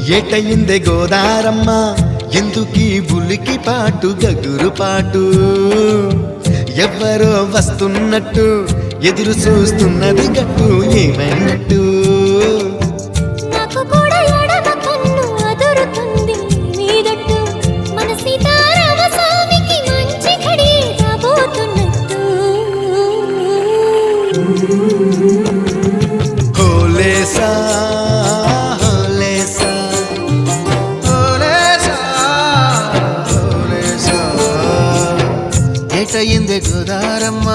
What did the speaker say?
ఏటయిందే గోదారమ్మ ఎందుకీ బులికి పాటు గగురు పాటు ఎవ్వరో వస్తున్నట్టు ఎదురు చూస్తున్నది గట్టు ఏమైనట్టు నాకు కూడా ఎడమ కన్ను అదురుతుంది మీదట్టు మన సీతారామ స్వామికి మంచి ఘడి రాబోతున్నట్టు హోలేసా ఏటయిందే గోదారమ్మ